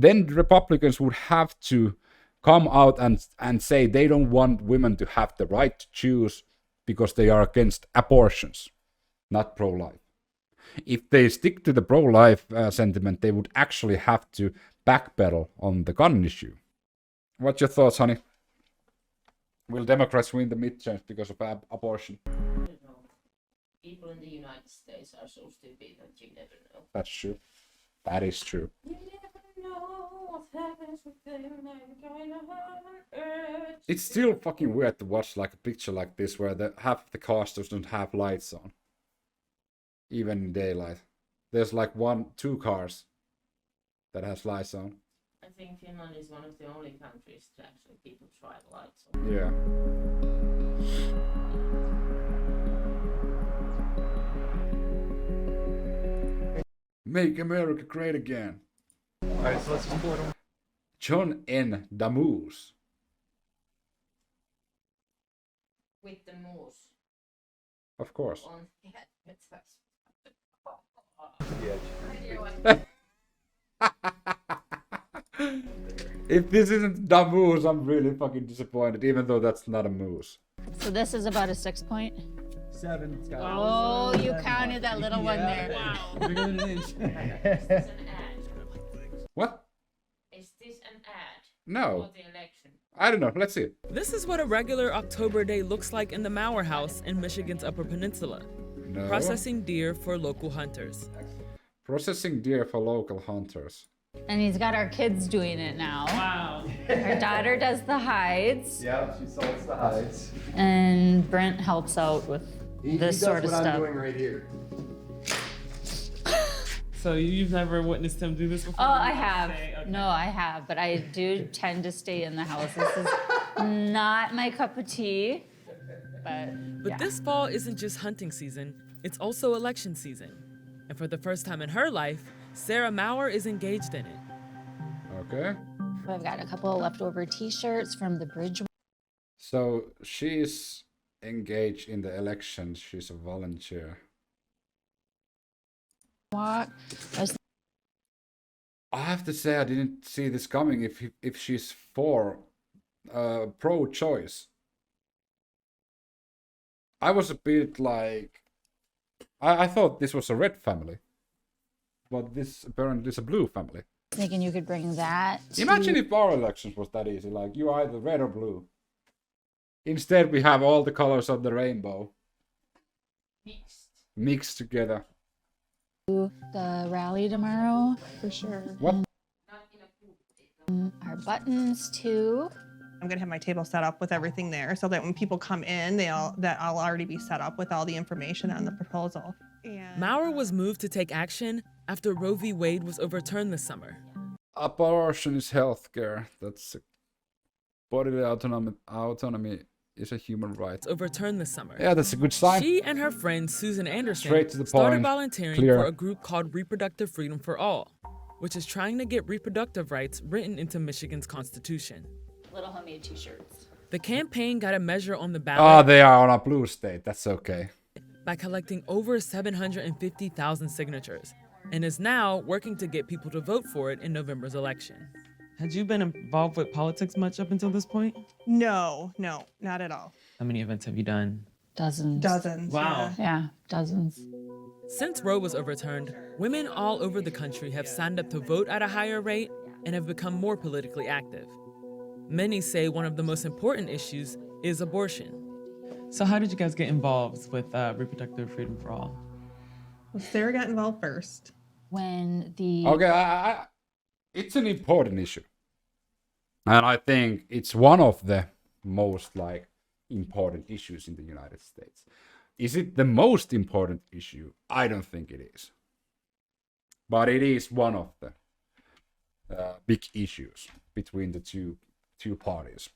then the Republicans would have to come out and say they don't want women to have the right to choose because they are against abortions, not pro-life. If they stick to the pro-life sentiment, they would actually have to backpedal on the gun issue. What's your thoughts, honey? Will Democrats win the midterms because of abortion? I don't know. People in the United States are so stupid that you never know. That's true. That is true. You never know what happens with them. Kind of earth. It's still fucking weird to watch like a picture like this where half of the cars doesn't have lights on. Even in daylight. There's like 2 cars that has lights on. I think Finland is one of the only countries to actually people try lights on. Yeah. Make America great again. Alright, so let's go. John N. Damus. With the moose Of course. on the head. If this isn't Damus, I'm really fucking disappointed, even though that's not a moose. So this is about a 6 point. 7. It's got Oh, you counted that little one there. Wow. bigger than an inch. Is this an ad? What? Is this an ad No. for the election? I don't know. Let's see. This is what a regular October day looks like in the Mauer House in Michigan's Upper Peninsula, No. processing deer for local hunters. Processing deer for local hunters. And he's got our kids doing it now. Wow. Our daughter does the hides, Yeah, she salts the hides. and Brent helps out with He this does sort of what I'm stuff. doing right here. So you've never witnessed him do this before? Oh, I have. Okay. No, I have, but I do tend to stay in the house. This is not my cup of tea. But But this fall isn't just hunting season, it's also election season. And for the first time in her life, Sarah Mauer is engaged in it. Okay. I've got a couple of leftover t-shirts from the bridge So she's engaged in the elections. She's a volunteer. walk. I have to say I didn't see this coming if she's for pro-choice. I was a bit like I thought this was a red family. But this apparently is a blue family. Thinking you could bring that. Imagine if our elections was that easy, like you either red or blue. Instead we have all the colors of the rainbow mixed together. the rally tomorrow for sure. What? Our buttons too. I'm gonna have my table set up with everything there so that when people come in, I'll already be set up with all the information on the proposal. And Mauer was moved to take action after Roe v. Wade was overturned this summer. Abortion is healthcare. That's bodily autonomy is a human right. Overturned this summer. Yeah, that's a good sign. She and her friend Susan Anderson Straight to the started point, volunteering clear. for a group called Reproductive Freedom for All, which is trying to get reproductive rights written into Michigan's constitution. Little homemade t-shirts. The campaign got a measure on the Ah, ballot they are on a blue state. That's okay. by collecting over 750,000 signatures and is now working to get people to vote for it in November's election. Had you been involved with politics much up until this point? no, not at all. How many events have you done? Dozens. Dozens. Wow. Yeah, dozens. Since Roe was overturned, women all over the country have signed up to vote at a higher rate and have become more politically active. Many say one of the most important issues is abortion. So how did you guys get involved with Reproductive Freedom for All? Well, Sarah got involved first. When the Okay, it's an important issue. And I think it's one of the most like important issues in the United States. Is it the most important issue? I don't think it is. But it is one of the big issues between the two parties.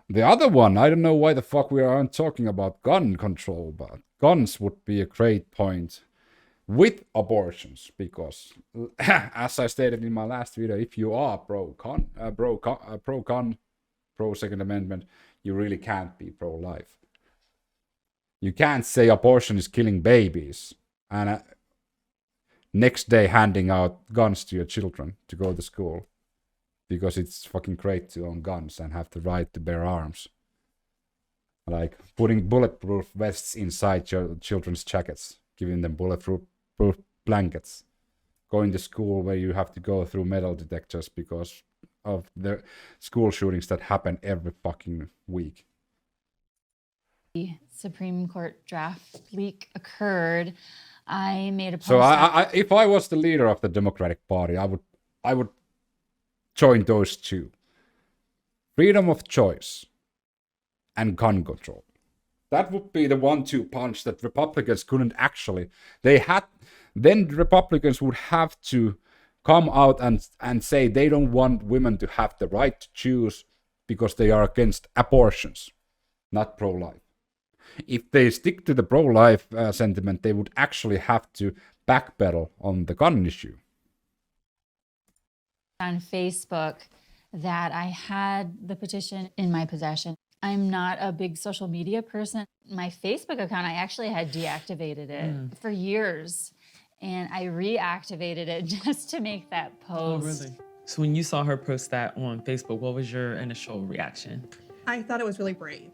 The other one, I don't know why the fuck we aren't talking about gun control, but guns would be a great point with abortions, because as I stated in my last video, if you are pro-gun, pro-Second Amendment, you really can't be pro-life. You can't say abortion is killing babies. And next day handing out guns to your children to go to school because it's fucking great to own guns and have the right to bear arms. Like putting bulletproof vests inside your children's jackets, giving them bulletproof blankets, going to school where you have to go through metal detectors because of the school shootings that happen every fucking week. The Supreme Court draft leak occurred. I made a post. So if I was the leader of the Democratic Party, I would join those two: freedom of choice and gun control. That would be the 1-2 punch that Republicans couldn't actually. Then Republicans would have to come out and say they don't want women to have the right to choose because they are against abortions, not pro-life. If they stick to the pro-life sentiment, they would actually have to backpedal on the gun issue. On Facebook that I had the petition in my possession. I'm not a big social media person. My Facebook account, I actually had deactivated it for years. And I reactivated it just to make that post. Oh, really? So when you saw her post that on Facebook, what was your initial reaction? I thought it was really brave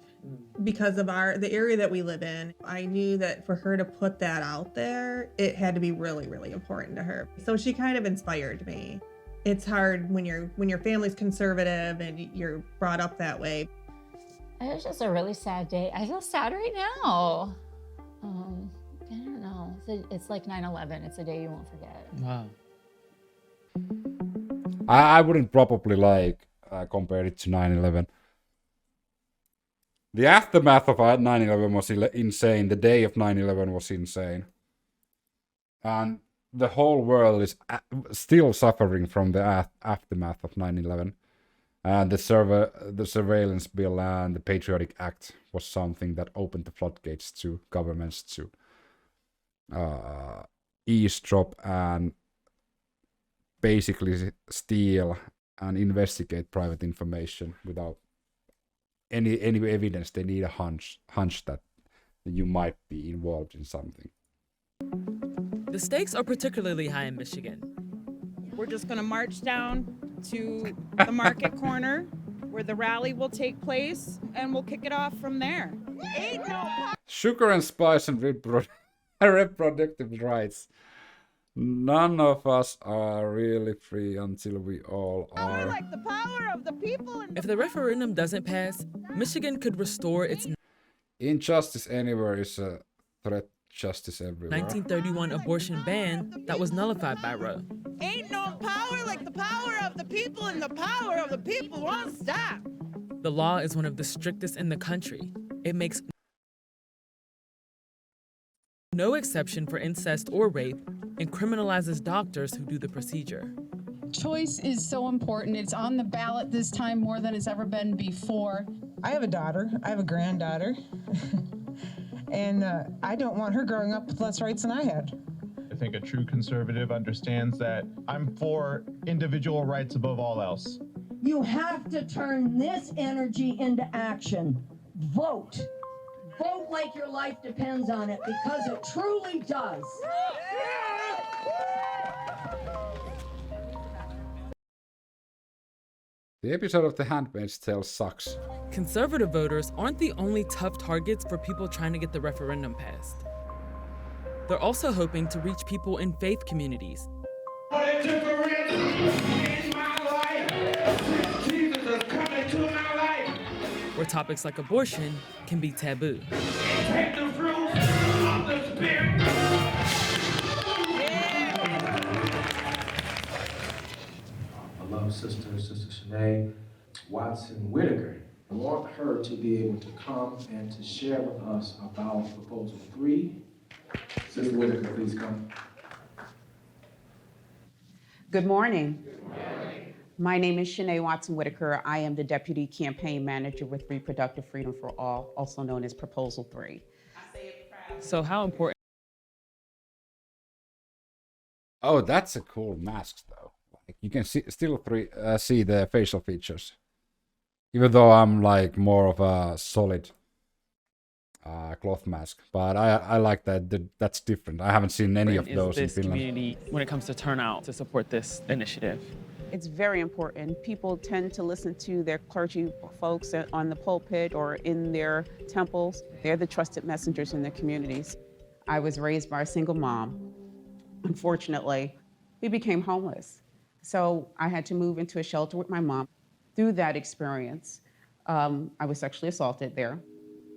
because of the area that we live in. I knew that for her to put that out there, it had to be really, really important to her. So she kind of inspired me. It's hard when your family's conservative and you're brought up that way. It was just a really sad day. I feel sad right now. I don't know. It's like 9/11. It's a day you won't forget. Wow. I wouldn't probably compare it to 9/11. The aftermath of 9/11 was insane. The day of 9/11 was insane. And the whole world is still suffering from the aftermath of 9/11. And the surveillance bill and the Patriotic Act was something that opened the floodgates to governments to eavesdrop and basically steal and investigate private information without any evidence. They need a hunch that you might be involved in something. The stakes are particularly high in Michigan. We're just going to march down to the market corner where the rally will take place, and we'll kick it off from there. Ain't no Sugar and spice and reproductive rights. None of us are really free until we all power are. like the power of the people. If the referendum doesn't pass, Michigan could restore its Injustice anywhere is a threat. Justice everywhere. 1931 abortion ban that was nullified by Roe. Ain't no power like the power of the people, and the power of the people won't stop. The law is one of the strictest in the country. It makes no exception for incest or rape and criminalizes doctors who do the procedure. Choice is so important. It's on the ballot this time more than it's ever been before. I have a daughter. I have a granddaughter. And I don't want her growing up with less rights than I had. I think a true conservative understands that I'm for individual rights above all else. You have to turn this energy into action. Vote. Vote like your life depends on it, because it truly does. The episode of The Handmaid's Tale sucks. Conservative voters aren't the only tough targets for people trying to get the referendum passed. They're also hoping to reach people in faith communities. Where topics like abortion can be taboo. Take the fruit of the spirit. I love Sister Shanae Watson-Whitaker. I want her to be able to come and to share with us about Proposal 3. Sister Whitaker, please come. Good morning. My name is Shanae Watson-Whitaker. I am the Deputy Campaign Manager with Reproductive Freedom for All, also known as Proposal 3. So how important? Oh, that's a cool mask, though. Like, you can still see the facial features. Even though I'm like more of a solid cloth mask. But I like that's different. I haven't seen any of those in this Finland. community when it comes to turnout to support this initiative? It's very important. People tend to listen to their clergy folks on the pulpit or in their temples. They're the trusted messengers in their communities. I was raised by a single mom. Unfortunately, we became homeless. So I had to move into a shelter with my mom. Through that experience, I was sexually assaulted there,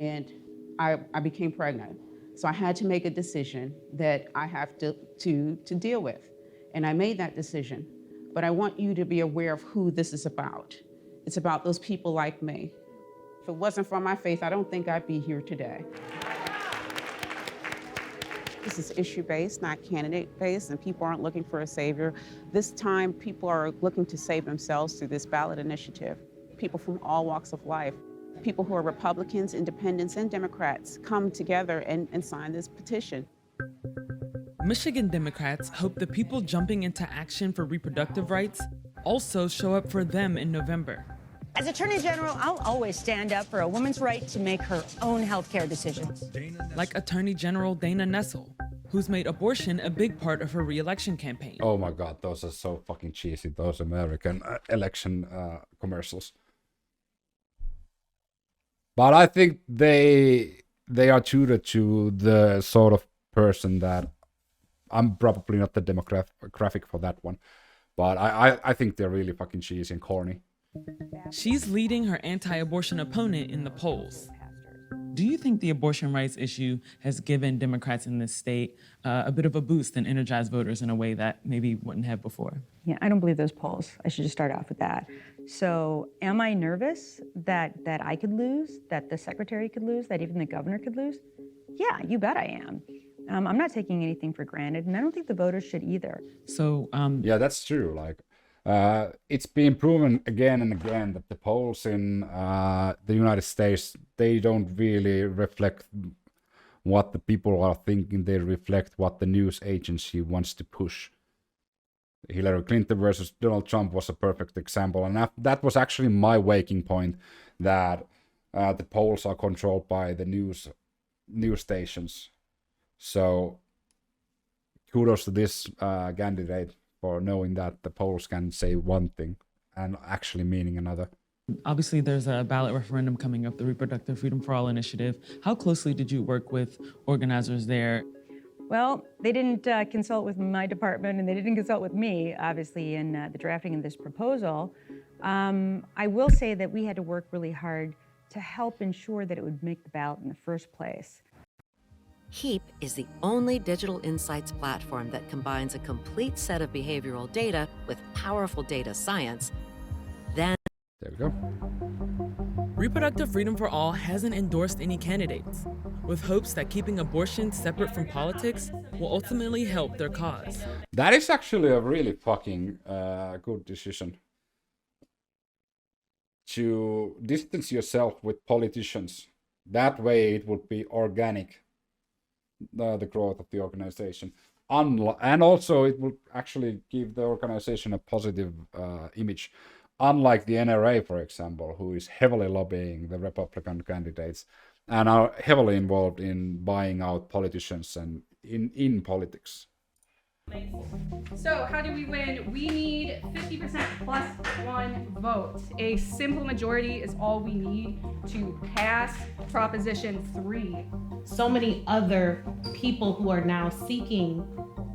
and I became pregnant. So I had to make a decision that I have to deal with. And I made that decision. But I want you to be aware of who this is about. It's about those people like me. If it wasn't for my faith, I don't think I'd be here today. This is issue-based, not candidate-based, and people aren't looking for a savior. This time, people are looking to save themselves through this ballot initiative. People from all walks of life. People who are Republicans, Independents, and Democrats come together and sign this petition. Michigan Democrats hope the people jumping into action for reproductive rights also show up for them in November. As Attorney General, I'll always stand up for a woman's right to make her own health care decisions. Like Attorney General Dana Nessel, who's made abortion a big part of her re-election campaign. Oh my god, those are so fucking cheesy, those American election commercials. But I think they are tutored to the sort of person that I'm probably not the demographic for that one, but I think they're really fucking cheesy and corny. She's leading her anti-abortion opponent in the polls. Do you think the abortion rights issue has given Democrats in this state a bit of a boost and energized voters in a way that maybe wouldn't have before? Yeah, I don't believe those polls. I should just start off with that. So am I nervous that I could lose, that the secretary could lose, that even the governor could lose? Yeah, you bet I am. I'm not taking anything for granted, and I don't think the voters should either. So, yeah, that's true. Like, it's been proven again and again that the polls in the United States, they don't really reflect what the people are thinking. They reflect what the news agency wants to push. Hillary Clinton versus Donald Trump was a perfect example, and that was actually my waking point, that the polls are controlled by the news stations. So kudos to this candidate for knowing that the polls can say one thing and actually meaning another. Obviously, there's a ballot referendum coming up, the Reproductive Freedom for All initiative. How closely did you work with organizers there? Well, they didn't consult with my department, and they didn't consult with me, obviously, in the drafting of this proposal. I will say that we had to work really hard to help ensure that it would make the ballot in the first place. HEAP is the only digital insights platform that combines a complete set of behavioral data with powerful data science. Then, there we go. Reproductive Freedom for All hasn't endorsed any candidates, with hopes that keeping abortion separate from politics will ultimately help their cause. That is actually a really fucking good decision. To distance yourself with politicians. That way it would be organic. The growth of the organization, and also it would actually give the organization a positive image, unlike the NRA, for example, who is heavily lobbying the Republican candidates and are heavily involved in buying out politicians and in politics. So how do we win? We need 50% plus one vote. A simple majority is all we need to pass Proposition 3. So many other people who are now seeking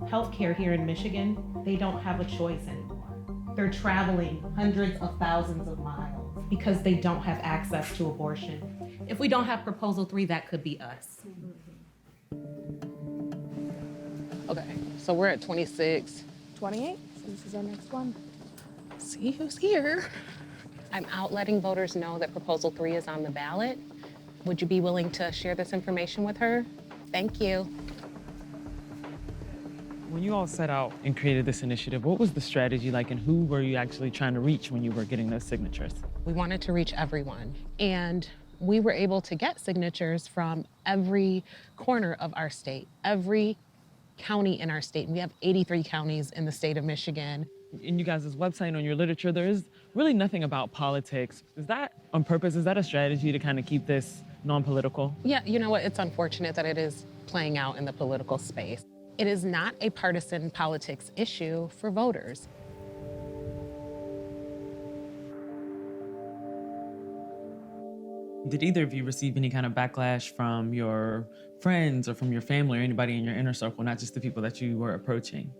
healthcare here in Michigan, they don't have a choice anymore. They're traveling hundreds of thousands of miles because they don't have access to abortion. If we don't have Proposal 3, that could be us. Okay, so we're at 26. 28, so this is our next one. See who's here. I'm out letting voters know that Proposal 3 is on the ballot. Would you be willing to share this information with her? Thank you. When you all set out and created this initiative, what was the strategy like, and who were you actually trying to reach when you were getting those signatures? We wanted to reach everyone, and we were able to get signatures from every corner of our state, every county in our state. We have 83 counties in the state of Michigan. In you guys' website, on your literature, there is really nothing about politics. Is that on purpose? Is that a strategy to kind of keep this non-political? Yeah, you know what? It's unfortunate that it is playing out in the political space. It is not a partisan politics issue for voters. Did either of you receive any kind of backlash from your friends or from your family or anybody in your inner circle, not just the people that you were approaching?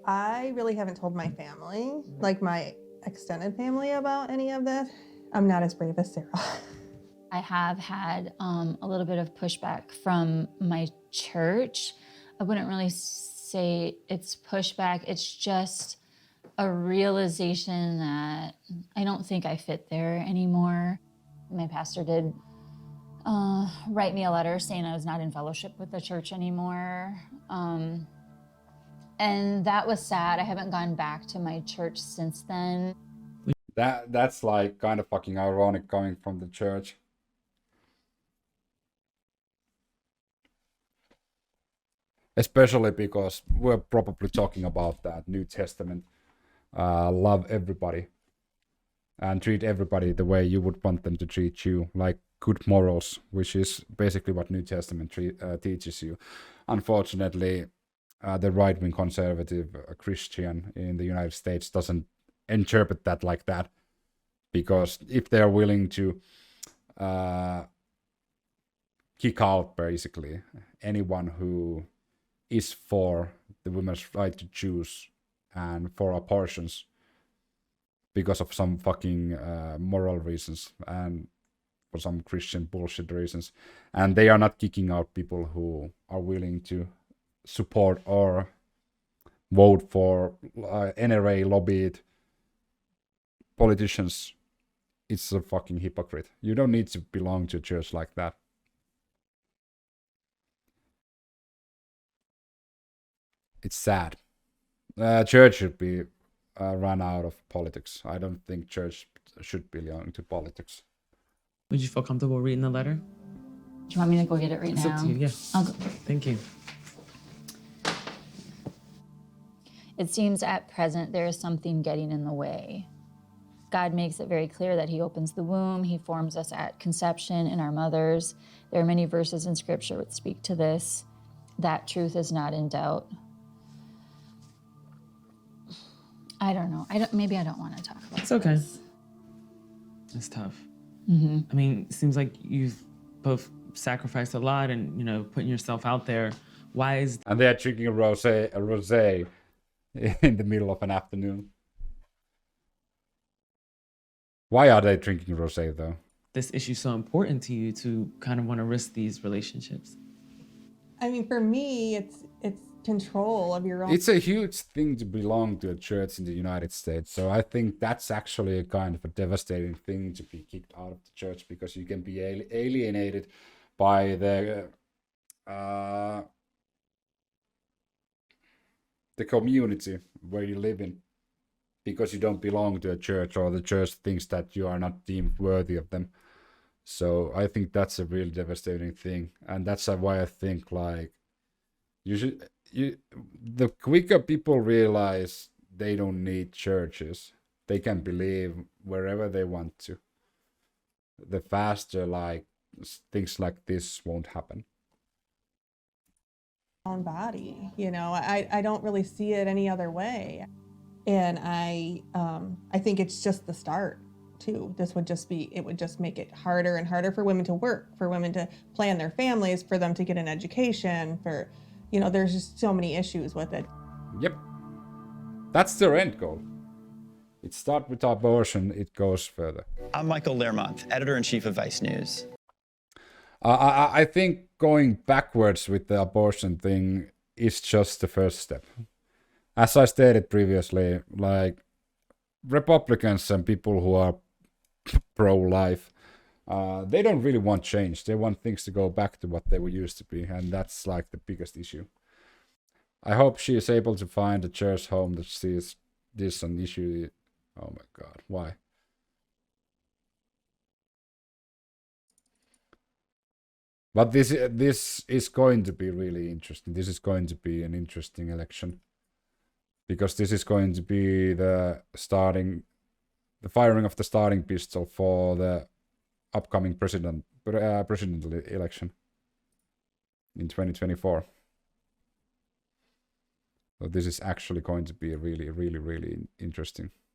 I really haven't told my family, like my extended family, about any of this. I'm not as brave as Sarah. I have had a little bit of pushback from my church. I wouldn't really say it's pushback. It's just a realization that I don't think I fit there anymore. My pastor did write me a letter saying I was not in fellowship with the church anymore. And that was sad. I haven't gone back to my church since then. That's like kind of fucking ironic coming from the church. Especially because we're probably talking about that New Testament. Love everybody. And treat everybody the way you would want them to treat you. Like good morals, which is basically what New Testament teaches you. Unfortunately, the right-wing conservative Christian in the United States doesn't interpret that like that. Because if they're willing to kick out, basically, anyone who is for the women's right to choose and for abortions because of some fucking moral reasons and for some Christian bullshit reasons, and they are not kicking out people who are willing to support or vote for NRA lobbied politicians, it's a fucking hypocrite. You don't need to belong to a church like that. It's sad. Church should be run out of politics. I don't think church should belong to politics. Would you feel comfortable reading the letter? Do you want me to go get it right It's now? up to you, yeah. I'll go. Thank you. It seems at present there is something getting in the way. God makes it very clear that he opens the womb, he forms us at conception in our mothers. There are many verses in scripture which speak to this. That truth is not in doubt. I don't know. Maybe I don't want to talk about It's okay. this. It's tough. Mm-hmm. I mean, it seems like you've both sacrificed a lot and, putting yourself out there. Why is... And they're drinking a rosé in the middle of an afternoon. Why are they drinking rosé, though? this issue so important to you to kind of want to risk these relationships? I mean, for me, it's control of your own. It's a huge thing to belong to a church in the United States. So I think that's actually a kind of a devastating thing to be kicked out of the church, because you can be alienated by the community where you live in, because you don't belong to a church, or the church thinks that you are not deemed worthy of them. So I think that's a really devastating thing, and that's why I think like the quicker people realize they don't need churches, they can believe wherever they want to, the faster like things like this won't happen. Own body, you know, I don't really see it any other way, and I think it's just the start too. It would just make it harder and harder for women to work, for women to plan their families, for them to get an education, for, you know, there's just so many issues with it. Yep, that's their end goal. It starts with abortion, it goes further. I'm Michael Learmonth, editor-in-chief of Vice News. I think going backwards with the abortion thing is just the first step. As I stated previously, like Republicans and people who are pro-life, they don't really want change. They want things to go back to what they were used to be, and that's like the biggest issue. I hope she is able to find a church home that sees this an issue. Oh my God, why? But this is going to be really interesting. This is going to be an interesting election, because this is going to be the firing of the starting pistol for the upcoming presidential election in 2024. So this is actually going to be really, really, really interesting.